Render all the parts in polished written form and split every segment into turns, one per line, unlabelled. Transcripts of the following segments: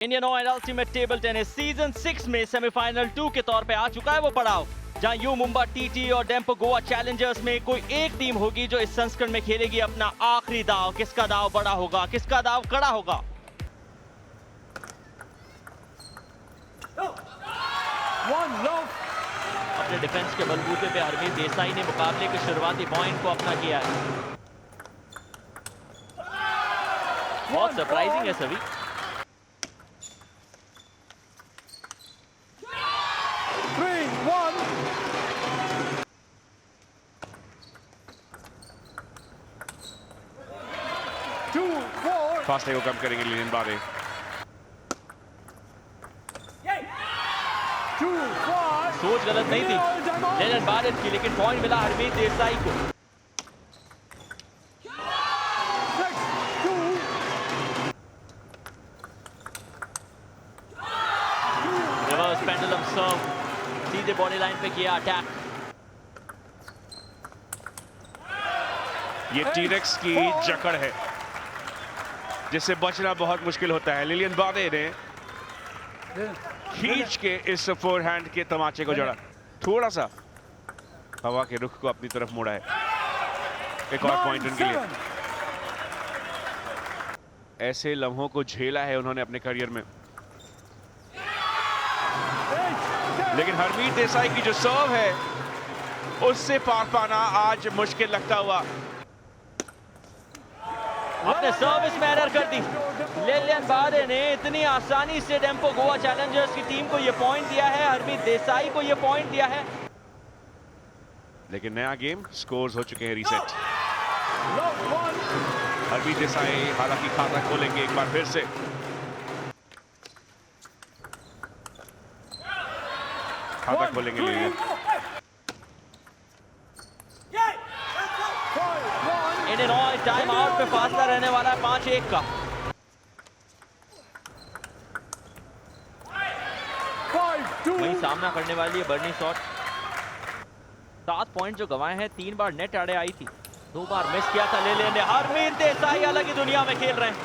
Indian Oil Ultimate Table tennis season 6 में semifinal 2 के तौर पे आ चुका है वो पड़ाव, जहां यू मुंबा टीटी और डेम्पो गोवा चैलेंजर्स में कोई एक टीम होगी जो इस संस्करण में खेलेगी अपना आखिरी दाव। किसका दाव बड़ा होगा, किसका दाव कड़ा होगा? अपने डिफेंस के बलबूते पे हरमीत देसाई ने मुकाबले के शुरुआती पॉइंट को अपना किया है। बहुत सरप्राइजिंग है सभी।
फासले को कम करेंगे लिलियन बारे।
सोच गलत नहीं थी लिलियन बारे की, लेकिन पॉइंट मिला हरमीत देसाई को। रिवर्स पेंडुलम सर्व, सीधे बॉडी लाइन पे किया अटैक।
ये टीरेक्स की जकड़ है जिससे बचना बहुत मुश्किल होता है। लिलियन बारे ने खींच के इस फोरहैंड के तमाचे को जड़ा, थोड़ा सा हवा के रुख को अपनी तरफ मोड़ा है। एक और पॉइंट उनके लिए। ऐसे लम्हों को झेला है उन्होंने अपने करियर में, लेकिन हरमीत देसाई की जो सर्व है उससे पार पाना आज मुश्किल लगता हुआ।
अपने सर्विस में एरर कर दी लिलियन बारे ने। इतनी आसानी से डेम्पो गोवा चैलेंजर्स की टीम को यह पॉइंट दिया है, हरमीत देसाई को यह पॉइंट दिया है।
लेकिन नया गेम, स्कोर्स हो चुके हैं रीसेट। हरमीत देसाई हालांकि खाता खोलेंगे एक बार फिर से। खाता खोलेंगे Lillian.
Indian oil time out पे फासला रहने वाला है 5-1 का। वही सामना करने वाली है बर्नी शॉट। 7 पॉइंट जो गंवाए हैं, 3 बार नेट आड़े आई थी, 2 बार मिस किया था लिलियन ने। हरमीत देसाई अलग ही दुनिया में खेल रहे हैं।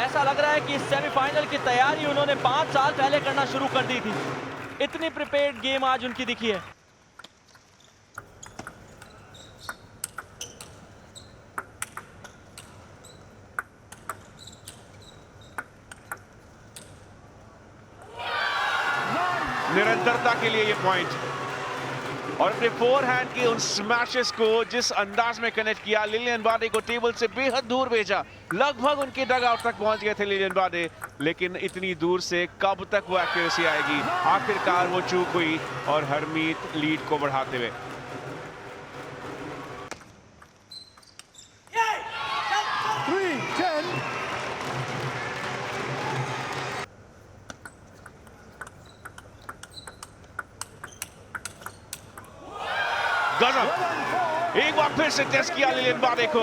ऐसा लग रहा है कि सेमीफाइनल की तैयारी उन्होंने 5 साल पहले करना शुरू कर दी थी। इतनी प्रिपेयर्ड गेम आज उनकी दिखी है।
निरंतरता के लिए ये पॉइंट और अपने फोरहैंड के उन स्मैशेस को जिस अंदाज में कनेक्ट किया, लिलियन बारे को टेबल से बेहद दूर भेजा। लगभग उनके डग आउट तक पहुंच गए थे लिलियन बारे, लेकिन इतनी दूर से कब तक वो एक्यूरेसी आएगी? आखिरकार वो चूक हुई और हरमीत लीड को बढ़ाते हुए। गजब, एक बार फिर से टेस्ट किया लिलियन बारे को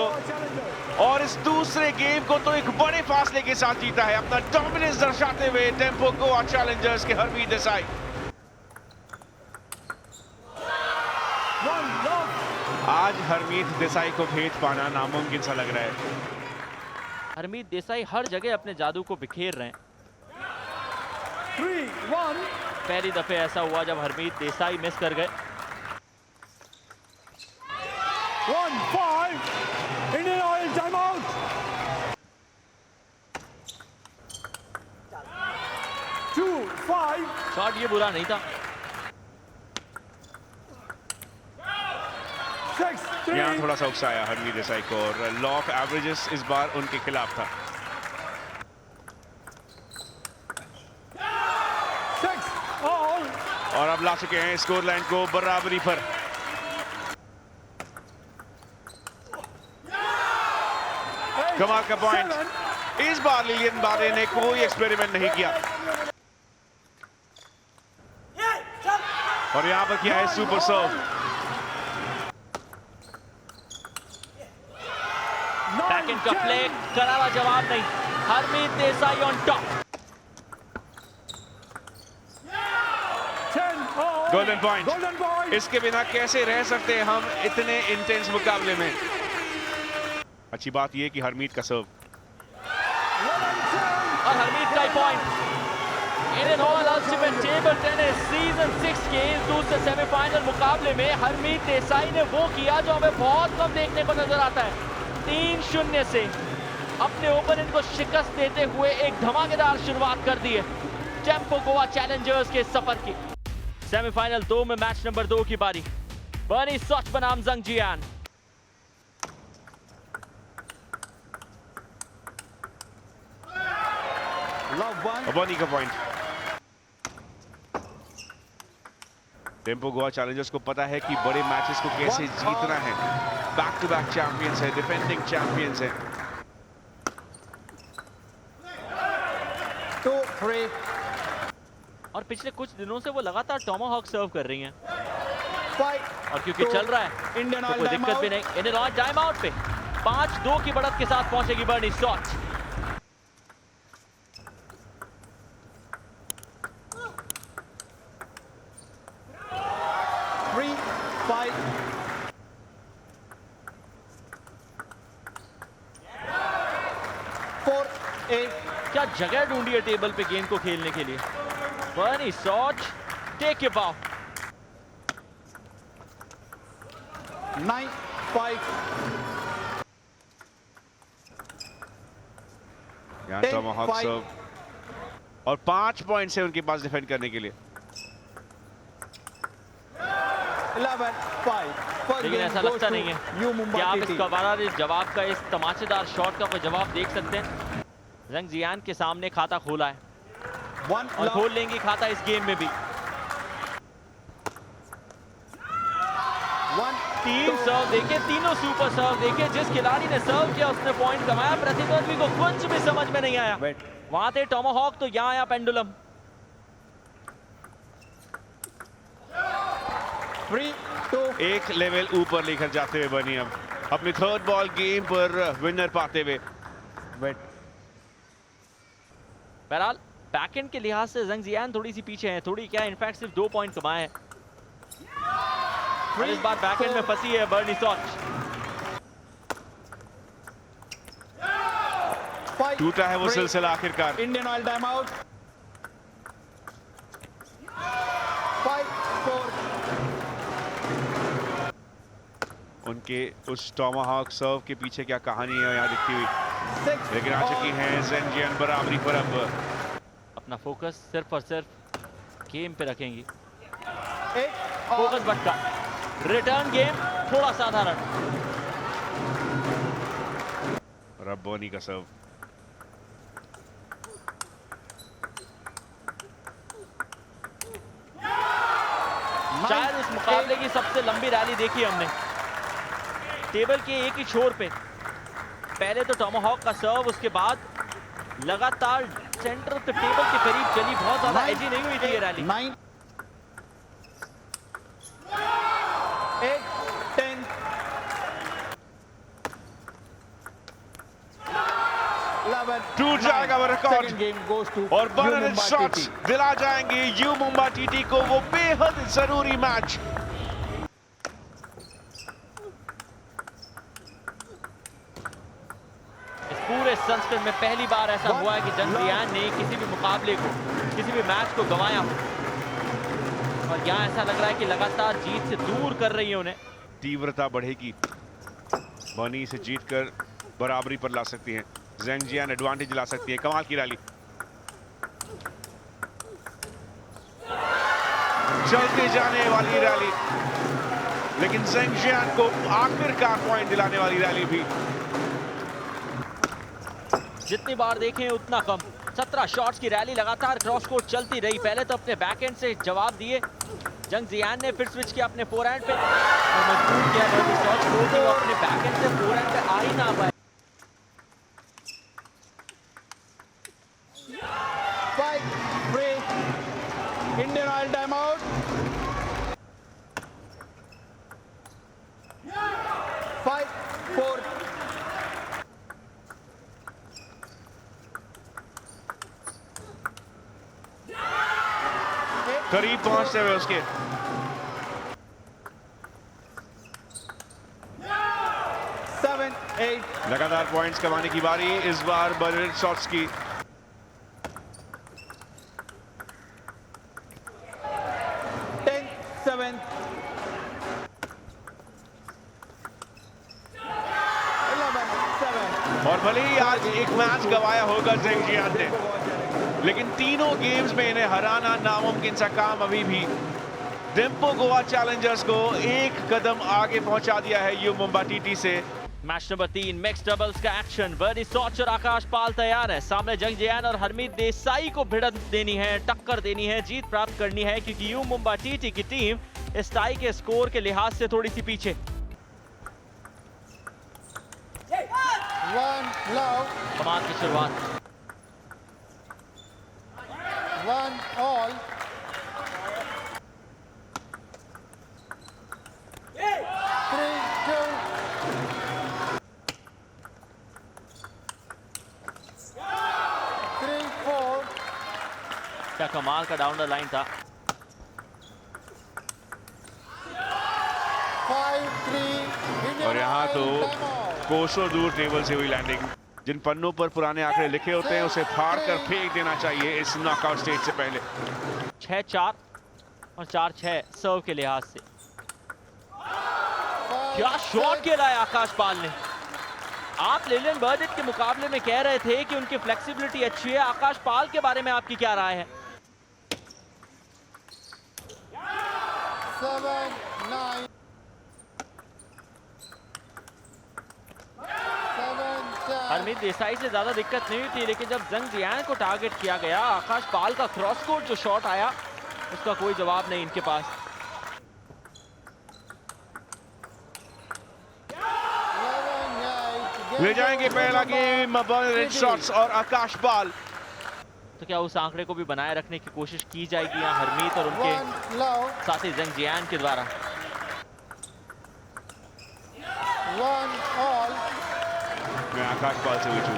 और इस दूसरे गेम को तो एक बड़े फासले के साथ जीता है, अपना डोमिनेंस दर्शाते हुए डेम्पो गोवा चैलेंजर्स के हरमीत देसाई। आज हरमीत देसाई को भेद पाना नामुमकिन सा लग रहा है।
हरमीत देसाई हर जगह अपने जादू को बिखेर रहे हैं।
3-1।
पहली दफे ऐसा हुआ जब हरमीत देसाई मिस कर गए।
1-5, Indian oil time out.
Shot ये बुरा नहीं था।
6-3।
यहाँ थोड़ा सा उकसाया हरमीत देसाई को और लॉ ऑफ एवरेजेस इस बार उनके खिलाफ था।
6-all।
और अब ला चुके हैं स्कोर लाइन को बराबरी पर। कमाल का पॉइंट। इस बार लिलियन बारे ने कोई एक्सपेरिमेंट नहीं किया और यहां पर किया है सुपर सर्व।
बैकएंड का प्ले, करारा जवाब नहीं। Harmeet Desai on top.
Golden point. इसके बिना कैसे रह सकते हैं हम इतने इंटेंस मुकाबले में? अच्छी बात यह कि हरमीत का सर्व
और हरमीत का point. In all ultimate Table tennis season 6 के दूसरे सेमीफाइनल मुकाबले में हरमीत देसाई ने वो किया जो हमें बहुत कम देखने को नजर आता है। 3-0 से अपने ओपोनेंट को शिकस्त देते हुए एक धमाकेदार शुरुआत कर दी है टेम्पो गोवा चैलेंजर्स के सफर की। सेमीफाइनल 2 में मैच नंबर 2 की बारी। बर्नी सॉच बनाम जंग जियान।
बर्नी का पॉइंट। टेम्पो गोवा चैलेंजर्स को पता है कि बड़े मैचेस को कैसे जीतना है। बैक टू बैक चैंपियंस है, डिफेंडिंग चैंपियंस है।
2-3
और पिछले कुछ दिनों से वो लगातार टॉमाहॉक सर्व कर रही हैं।
5
और क्योंकि चल रहा है
इंडियन
तो
ऑयल
कोई
टाइम
दिक्कत भी
आउट।
नहीं। इंडियन ऑयल टाइम आउट पे 5-2 की बढ़त के साथ पहुंचेगी बर्नी सॉच। क्या जगह ढूंढी है टेबल पे गेंद को खेलने के लिए। बर्नी सॉच टेक इट बाउ।
9-5
यहाँ
10-5
टॉमाहॉक सर्व और 5 पॉइंट्स है उनके पास डिफेंड करने के लिए।
11-5
लेकिन ऐसा लगता नहीं है कि आप इस कवारा जवाब का, इस तमाचेदार शॉट का कोई जवाब देख सकते हैं। जंग जियान के सामने खाता खोला है और खोल लेंगी खाता इस गेम में भी। 3 सर्व देखे, तीनों सुपर सर्व देखे। जिस खिलाड़ी ने सर्व किया उसने पॉइंट कमाया। प्रतिद्वंदी को कुछ भी समझ में नहीं आया। वहां थे टॉमाहॉक तो यहाँ आया पेंडुलम।
3-2
एक लेवल ऊपर लेकर जाते हुए बर्नी अब अपनी थर्ड बॉल गेम पर विनर पाते हुए।
बहरहाल बैकएंड के लिहाज से जंग जियान थोड़ी सी पीछे है। थोड़ी क्या, इनफैक्ट सिर्फ 2 पॉइंट कमाए हैं। और इस बार बैकएंड में फंसी है बर्नी सॉच।
टूटा है वो सिलसिला आखिरकार।
Indian oil time out. 5-4
उनके उस टॉमाहॉक सर्व के पीछे क्या कहानी है यहाँ दिखती हुई।
6
लेकिन आ चुकी हैं जंग जियान बराबरी पर। अब
अपना फोकस सिर्फ और सिर्फ गेम पे रखेंगी।
8
फोकस भटका। रिटर्न गेम थोड़ा साधारण।
और अब बर्नी का सर्व।
शायद इस मुकाबले की सबसे लंबी रैली देखी हमने। टेबल के एक ही छोर पे पहले तो टॉमाहॉक का सर्व, उसके बाद लगातार सेंटर पे टेबल के करीब चली। बहुत ज्यादा एजी नहीं हुई थी ये रैली।
9 8 10 11
टूट जाएगा वो record.
Second game goes to
और बर्नी सॉच दिला जाएंगे यू मुंबा टीटी को वो बेहद जरूरी मैच।
पूरे संस्करण में पहली बार ऐसा हुआ है कि जंग जियान ने किसी भी मुकाबले को, किसी भी मैच को गंवाया हो। और यहाँ ऐसा लग रहा है कि लगातार जीत से दूर कर रही है उन्हें।
तीव्रता बढ़ेगी। बर्नी से जीतकर बराबरी पर ला सकती हैं। जंग जियान एडवांटेज ला सकती है। कमाल की रैली। चलते जाने वाली रैली, लेकिन जंग जियान को आखिरकार पॉइंट दिलाने वाली रैली भी।
जितनी बार देखें उतना कम। 17 शॉट्स की रैली लगातार क्रॉस कोर्ट चलती रही। पहले तो अपने बैकएंड से जवाब दिए जंग जियान ने, फिर स्विच किया अपने फोरहैंड पे और मजबूर किया बर्नी सॉच को कि वो अपने बैकएंड से फोरहैंड पे आ ही ना पाए।
5-3 इंडियन ऑयल टाइम आउट। 5-4
करीब पहुंचते हुए उसके
7-8
लगातार पॉइंट्स कमाने की बारी इस बार बर्नी सॉच की। भले ही आज एक मैच गवाया होगा ज़ेंगजियान ने, लेकिन तीनों गेम्स में इन्हें हराना नामुमकिन सा काम अभी भी। डिंपो गोवा चैलेंजर्स को एक कदम आगे पहुंचा दिया है यू मुंबा टीटी से।
मैच नंबर 3 मिक्स डबल्स का एक्शन। बर्नी सॉच और आकाश पाल तैयार है। सामने ज़ेंगजियान और हरमीत देसाई को भिड़ंत देनी है, टक्कर देनी है, जीत प्राप्त करनी है, क्योंकि यू मुंबा टीटी की टीम इस टाई के स्कोर के लिहाज से थोड़ी सी पीछे।
1 love,
कमाल की शुरुआत।
1 all, 3-2, 3-4,
क्या कमाल का डाउन द लाइन था।
5-3,
और यहाँ तो कोसों दूर टेबल से हुई लैंडिंग। जिन पन्नों पर पुराने आंकड़े लिखे होते हैं उसे फाड़ कर फेंक देना चाहिए इस नॉकआउट स्टेज से पहले।
6-4 और 4-6 सर्व के लिहाज से। क्या शॉट खेला है आकाश पाल ने। आप लिलियन बर्नेट के मुकाबले में कह रहे थे कि उनकी फ्लेक्सिबिलिटी अच्छी है। आकाश पाल के बारे में आपकी क्या राय है?
7-9, 7-10,
हरमीत देसाई से ज्यादा दिक्कत नहीं हुई थी, लेकिन जब ज़ेंगजियान को टारगेट किया गया, आकाश पाल का क्रॉस कोर्ट जो शॉट आया उसका कोई जवाब नहीं इनके पास।
11-8,
ले जाएंगे पहला गेम बर्नेट शॉट्स और आकाश पाल।
तो क्या उस आंकड़े को भी बनाए रखने की कोशिश की जाएगी यहाँ हरमीत और उनके
1 love,
साथी ज़ेंगजियान के द्वारा?
1 all,
मैं आकाश पाल से पूछूं।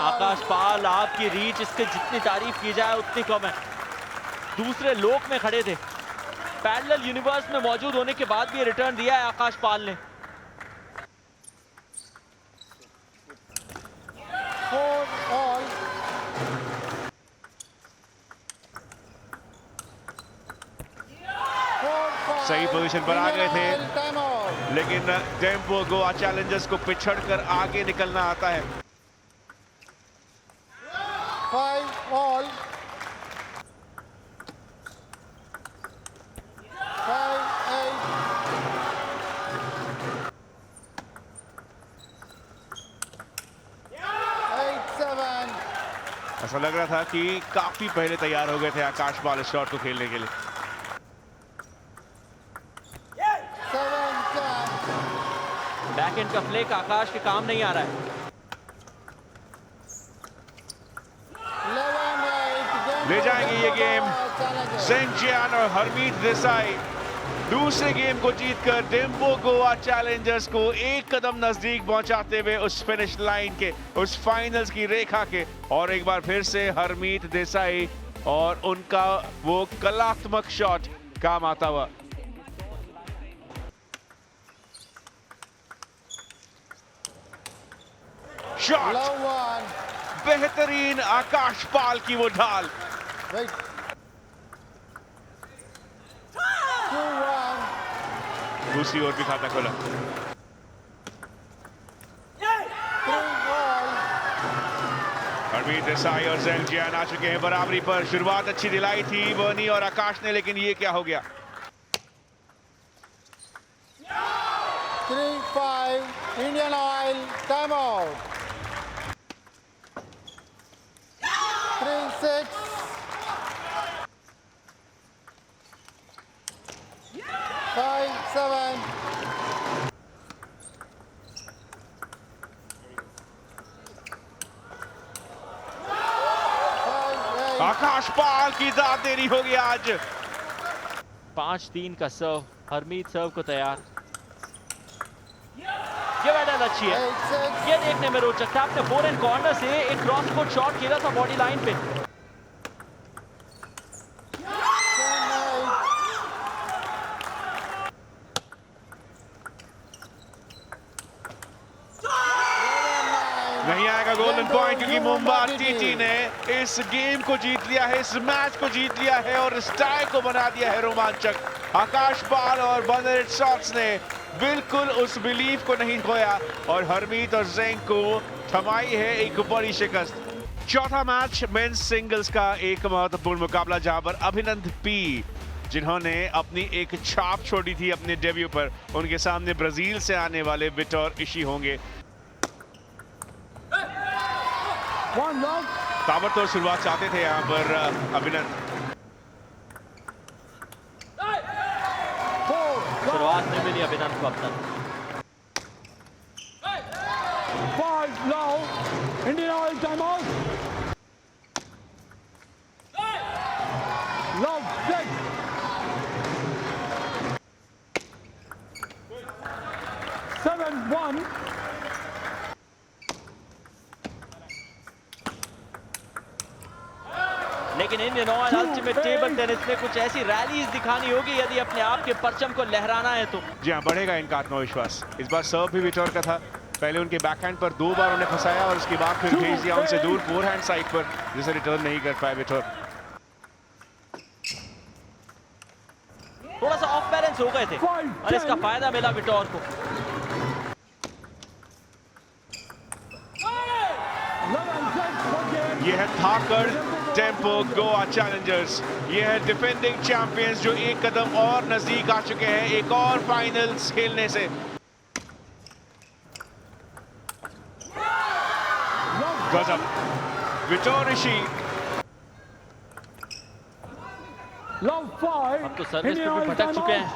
आकाश पाल, आपकी रीच, इसके जितनी तारीफ की जाए उतनी कम है। दूसरे लोक में खड़े थे, पैरेलल यूनिवर्स में मौजूद होने के बाद भी ये रिटर्न दिया है आकाश पाल ने।
4 all,
सही पोजीशन पर आ गए थे,
टाइम आउट,
लेकिन टेम्पो गोवा चैलेंजर्स को पिछड़कर आगे निकलना आता है।
5 all, 5-8, 8-7,
ऐसा लग रहा था कि काफी पहले तैयार हो गए थे आकाश पाल इस शॉट को खेलने के लिए।
7-10,
बैकएंड का फ्लिक आकाश के काम नहीं आ रहा है।
11-8,
ले जाएंगे ये गेम ज़ेंगजियान और हरमीत देसाई। दूसरे गेम को जीतकर डिंपो गोवा चैलेंजर्स को एक कदम नजदीक पहुंचाते हुए उस फिनिश लाइन के, उस फाइनल्स की रेखा के। और एक बार फिर से हरमीत देसाई और उनका वो कलात्मक शॉट काम आता हुआ। शॉट
love 1,
बेहतरीन आकाश पाल की वो ढाल।
wait, 2-1,
दूसरी ओर भी खाता खोला।
3 all,
हरमीत देसाई और ज़ेंगजियान आ चुके हैं बराबरी पर। शुरुआत अच्छी दिलाई थी बर्नी और आकाश ने, लेकिन ये क्या हो गया।
3-5, इंडियन ऑयल टाइम आउट, 3-6, 5-7, 5-8,
आकाश पाल की दाद देरी होगी आज।
5-3 का सर्व, हरमीत सर्व को तैयार। ये बैटल अच्छी है,
8-6,
ये देखने में रोचक था। आपने फोर एंड कॉर्नर से एक क्रॉस कोर्ट शॉट खेला था बॉडी लाइन पे।
10-8,
नहीं आएगा गोल्डन पॉइंट, क्योंकि मुंबा टीटी ने इस गेम को जीत लिया है, इस मैच को जीत लिया है और इस टाई को बना दिया है रोमांचक। आकाश पाल और बर्नर शॉट्स ने बिल्कुल उस बिलीफ को नहीं खोया और हरमीत और ज़ेंग को थमाई है एक बड़ी शिकस्त। चौथा मैच मेंस सिंगल्स का एक महत्वपूर्ण मुकाबला जहां पर अभिनंदन पी, जिन्होंने अपनी एक छाप छोड़ी थी अपने डेब्यू पर, उनके सामने ब्राजील से आने वाले विटोर इशी होंगे। ताबड़तोड़ शुरुआत चाहते थे यहां पर अभिनंदन।
शुरुआत नहीं मिली अभिनंदन को अब तक।
5 low. Indian Oil timeout. Love 6. Seven 1.
लेकिन Indian Oil Ultimate Table tennis में कुछ ऐसी रैलीज दिखानी होगी यदि अपने आप के परचम को लहराना है तो।
जी हाँ, बढ़ेगा इनका आत्मविश्वास। इस बार सर्व भी विटोर का था। पहले उनके बैकहैंड पर 2 बार उन्हें फंसाया और उसके बाद फिर भेज दिया उनसे दूर फोरहैंड साइड पर, जिसे रिटर्न नहीं कर पाए विटोर।
थोड़ा सा ऑफ बैलेंस हो गए थे और इसका फायदा मिला विटोर को।
11-6 for game.
ये है थाकर टेम्पो गोवा चैलेंजर्स। ये है डिफेंडिंग चैंपियंस जो एक कदम और नजदीक आ चुके हैं एक और फाइनल्स खेलने से। गजब, विटोर इशी।
Love 5.
अब तो सर्विस पे
Indian
भी
Oil
भटक चुके हैं।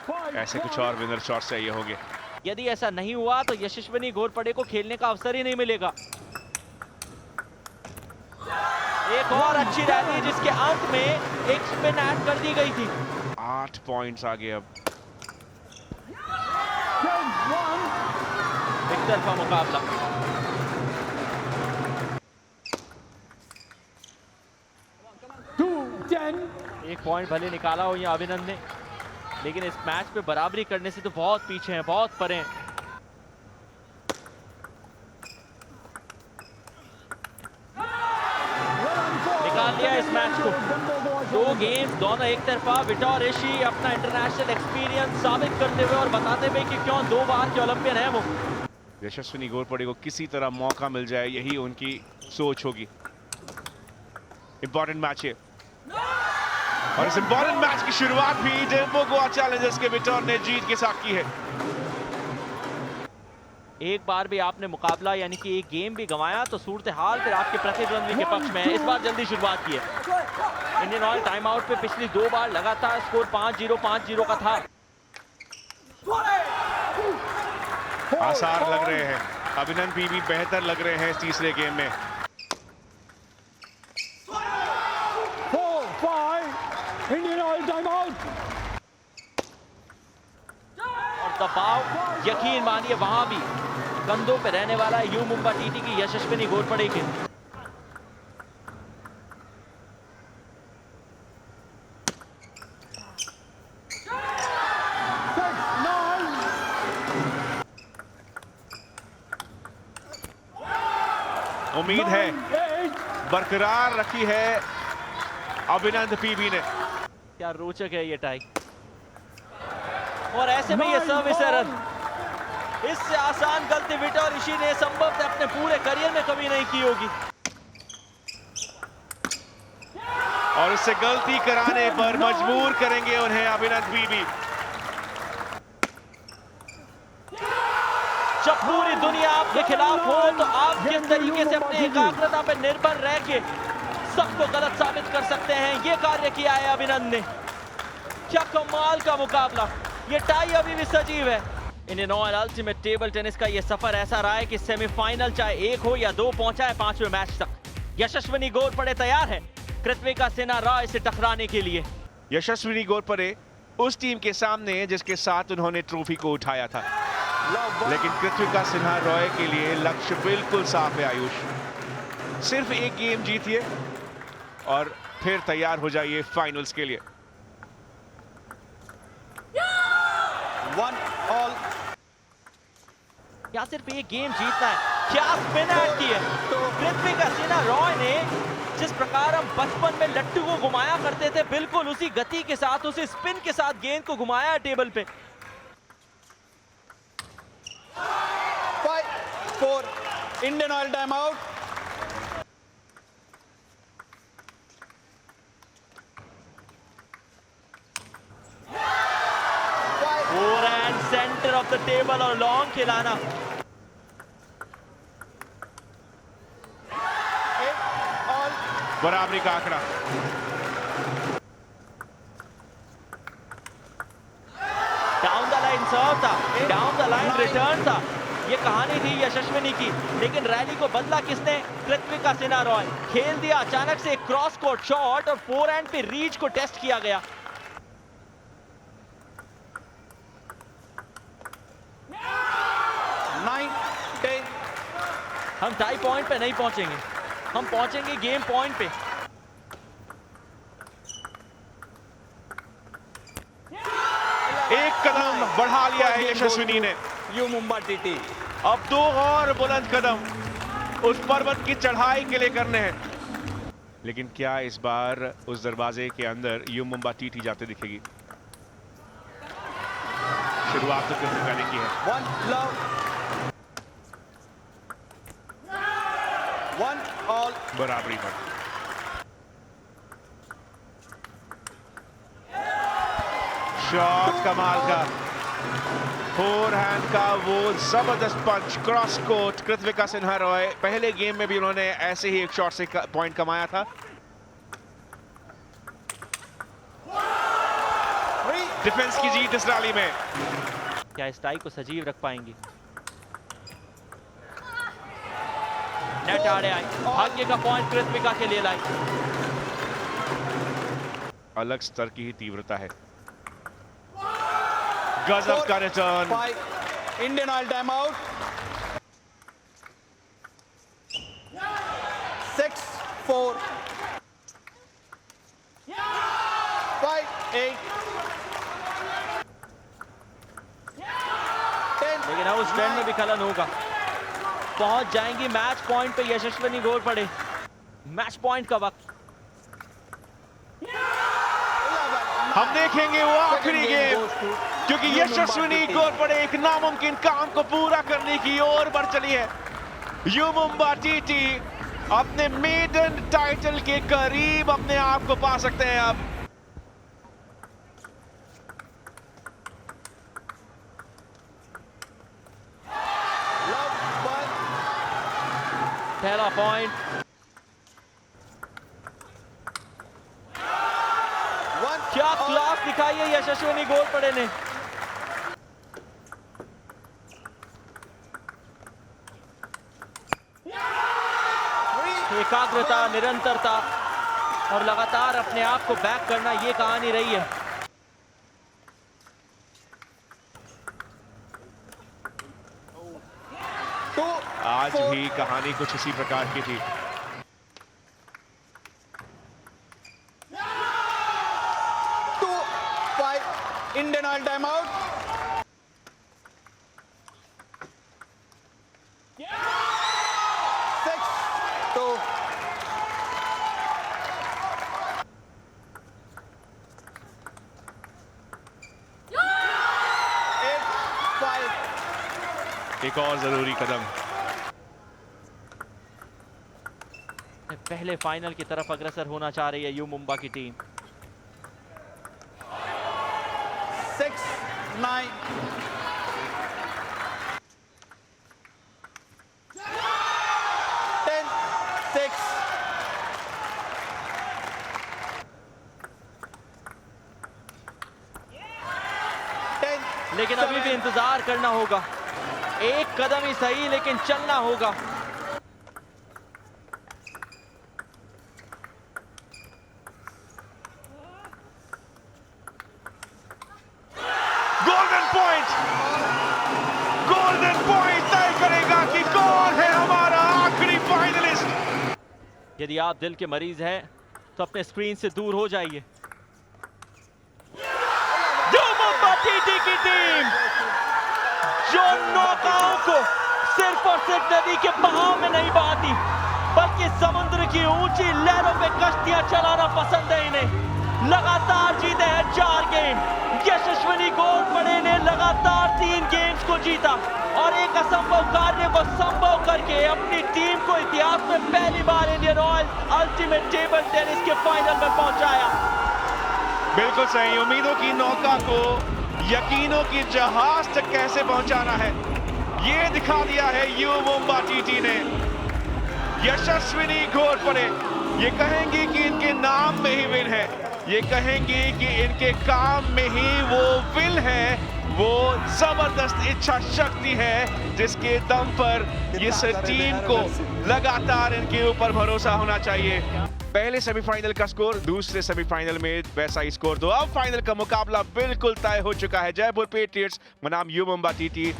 timeout.
ऐसे कुछ और विनर शॉट्स चाहिए होंगे।
यदि ऐसा नहीं हुआ तो यशस्विनी घोरपड़े को खेलने का अवसर ही नहीं मिलेगा। एक और अच्छी रैली जिसके अंत में एक स्पिन ऐड कर दी गई थी।
8 पॉइंट्स आगे अब।
10-1.
एक तरफा मुकाबला। एक पॉइंट भले निकाला हो यहाँ अभिनंदन ने, लेकिन इस मैच पे बराबरी करने से तो बहुत पीछे हैं, बहुत परे हैं। निकाल लिया इस मैच को। 2 गेम्स दोनों एक तरफा। विटोर इशी अपना इंटरनेशनल एक्सपीरियंस साबित करते हुए और बताते हुए कि क्यों 2 बार के ओलंपियन है वो।
यशस्विनी घोरपड़े को किसी तरह मौका मिल जाए, यही उनकी सोच होगी। इंपॉर्टेंट मैच है और इस इंपॉर्टेंट मैच की शुरुआत भी टेम्पो गोवा चैलेंजर्स के विटोर ने जीत के साथ की है।
एक बार भी आपने मुकाबला यानी कि एक गेम भी गंवाया तो सूरत हाल फिर आपके प्रतिद्वंदी के पक्ष में है। इस बार जल्दी शुरुआत की है। इंडियन ऑयल टाइम आउट पे पिछली 2 बार लगातार स्कोर 5-0 का था।
आसार लग रहे हैं, अभिनंदन भी बेहतर लग रहे हैं इस तीसरे गेम में।
4-5. Indian Oil timeout.
और दबाव यकीन मानिए वहां भी कंधों पे रहने वाला है यू मुंबा टीटी की यशस्विनी घोरपड़े के।
उम्मीद है
8.
बरकरार रखी है अभिनंदन पीवी ने।
क्या रोचक है ये टाई। और ऐसे में ये सर्विस रन। इससे आसान गलती विटोर इशी ने संभवतः अपने पूरे करियर में कभी नहीं की होगी।
और इससे गलती कराने पर मजबूर करेंगे उन्हें अभिनंदन पीवी।
जब पूरी दुनिया आपके खिलाफ हो तो आप किस तरीके से अपनी एकाग्रता पर निर्भर रह के सबको गलत साबित कर सकते हैं, ये कार्य किया है अभिनंदन ने। क्या कमाल का मुकाबला। ये टाई अभी भी सजीव है। Indian Oil Ultimate Table tennis का ये सफर ऐसा रहा है कि सेमीफाइनल चाहे 1 हो या 2 पहुंचा है 5वें मैच तक। यशस्विनी घोरपड़े तैयार है कृत्विका सिन्हा रॉय से टकराने के लिए।
यशस्विनी घोरपड़े उस टीम के सामने जिसके साथ उन्होंने ट्रॉफी को उठाया था, लेकिन कृत्विका सिन्हा रॉय के लिए लक्ष्य बिल्कुल साफ है। आयुष, सिर्फ एक गेम जीतिए और फिर तैयार हो जाइए फाइनल्स के लिए।
1-all.
क्या सिर्फ एक गेम जीतना है? क्या स्पिन ऐड की है तो कृत्विका सिन्हा रॉय ने जिस प्रकार हम बचपन में लट्टू को घुमाया करते थे, बिल्कुल उसी गति के साथ, उसी स्पिन के साथ गेंद को घुमाया है टेबल पे।
5-4 Indian Oil timeout.
Forehand centre of the table और लॉन्ग खिलाना।
8 all.
बराबरी का आंकड़ा।
डाउन द लाइन सर्व था, डाउन द लाइन रिटर्न था। ये कहानी थी यशस्विनी की, लेकिन रैली को बदला किसने? कृत्विका सिन्हा रॉय। खेल दिया अचानक से एक क्रॉस कोर्ट शॉट और फोरहैंड पे रीच को टेस्ट किया गया।
9-10.
हम टाई पॉइंट पे नहीं पहुंचेंगे, हम पहुंचेंगे गेम पॉइंट पे।
एक कदम बढ़ा लिया है यशस्विनी ने।
You Mumbai TT.
अब 2 और बुलंद कदम उस पर्वत की चढ़ाई के लिए करने हैं। लेकिन क्या इस बार उस दरवाजे के अंदर यू मुंबा टीटी जाते दिखेगी? शुरुआत तो कृतिका ने की है।
1 love. 1 all.
बराबरी पर शॉट कमाल का, फोरहैंड का वो जबरदस्त पंच, क्रॉस कोर्ट। कृत्विका सिन्हा रॉय पहले गेम में भी उन्होंने ऐसे ही एक शॉट से पॉइंट कमाया था। डिफेंस की जीत इस रैली में।
क्या इस टाई को सजीव रख पाएंगी? नेट आड़े आई, भाग्य का पॉइंट कृत्विका के लिए लाई।
अलग स्तर की ही तीव्रता है। गजब का रिटर्न।
5 Indian Oil timeout. 6-4. 5-8. 10.
लेकिन अब उस ट्रेंड में भी खलन होगा। पहुंच जाएंगी मैच पॉइंट पे यशस्विनी घोरपड़े। मैच पॉइंट का वक्त।
हम देखेंगे वो आखिरी गेम, क्योंकि यशस्विनी घोरपड़े एक नामुमकिन काम को पूरा करने की ओर बढ़ चली है। यू मुंबा टीटी अपने मेडन टाइटल के करीब अपने आप को पा सकते हैं अब।
पहला पॉइंट। क्या क्लास दिखाई है यशस्विनी घोरपड़े ने। एकाग्रता, निरंतरता और लगातार अपने आप को बैक करना, ये कहानी रही है।
आज भी कहानी कुछ इसी प्रकार की थी।
2-5 Indian Oil timeout. 6-2.
एक और जरूरी कदम।
पहले फाइनल की तरफ अग्रसर होना चाह रही है यू मुंबा की टीम।
6-9. 10-6.
लेकिन अभी भी इंतजार करना होगा। एक कदम ही सही, लेकिन चलना होगा।
गोल्डन पॉइंट, गोल्डन पॉइंट तय करेगा कि कौन है हमारा आखिरी फाइनलिस्ट।
यदि आप दिल के मरीज हैं तो अपने स्क्रीन से दूर हो जाइए। यू मुंबा टीटी की टीम जो नौकाओं को सिर्फ और सिर्फ नदी के बहाव में नहीं बहाती, बल्कि कि समुद्र की ऊंची लहरों पे कश्तियां चलाना पसंद है इन्हें। लगातार जीते हैं 4 गेम। यशस्विनी घोरपड़े ने लगातार 3 गेम्स को जीता और एक असंभव कार्य को संभव करके अपनी टीम को इतिहास में पहली बार Indian Oil Ultimate Table Tennis के फाइनल में पहुंचाया।
बिल्कुल सही। उम्मीदों की नौका को यकीनों की जहाज तक कैसे पहुंचाना है, ये दिखा दिया है युवा टीटी ने। यशस्विनी घोरपड़े ये कहेंगी कि इनके नाम में ही विन है, ये कहेंगी कि इनके काम में ही वो विल है, वो जबरदस्त इच्छा शक्ति है जिसके दम पर इस टीम को लगातार इनके ऊपर भरोसा होना चाहिए। पहले सेमीफाइनल का स्कोर, दूसरे सेमीफाइनल में वैसा ही स्कोर। तो अब फाइनल का मुकाबला बिल्कुल तय हो चुका है। जयपुर पेट्रियट्स बनाम यू मुंबा टीटी